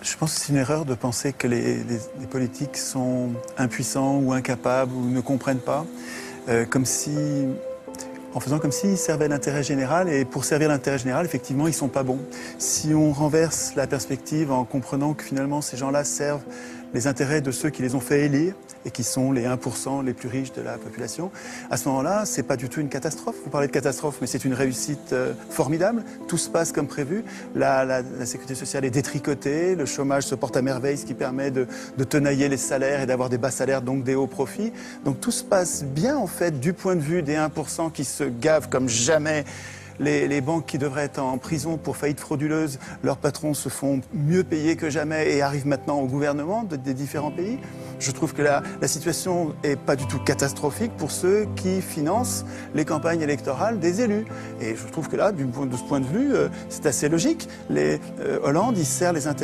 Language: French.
Je pense que c'est une erreur de penser que les politiques sont impuissants ou incapables ou ne comprennent pas, en faisant comme s'ils servaient l'intérêt général, et pour servir l'intérêt général, effectivement, ils ne sont pas bons. Si on renverse la perspective en comprenant que finalement ces gens-là servent les intérêts de ceux qui les ont fait élire et qui sont les 1% les plus riches de la population, à ce moment-là, c'est pas du tout une catastrophe. Vous parlez de catastrophe, mais c'est une réussite formidable. Tout se passe comme prévu. La sécurité sociale est détricotée, le chômage se porte à merveille, ce qui permet de tenailler les salaires et d'avoir des bas salaires, donc des hauts profits. Donc tout se passe bien, en fait, du point de vue des 1% qui se gavent comme jamais. Les banques qui devraient être en prison pour faillite frauduleuse, leurs patrons se font mieux payer que jamais et arrivent maintenant au gouvernement des différents pays. Je trouve que la situation est pas du tout catastrophique pour ceux qui financent les campagnes électorales des élus. Et je trouve que là, de ce point de vue, c'est assez logique. Hollande, il sert les intérêts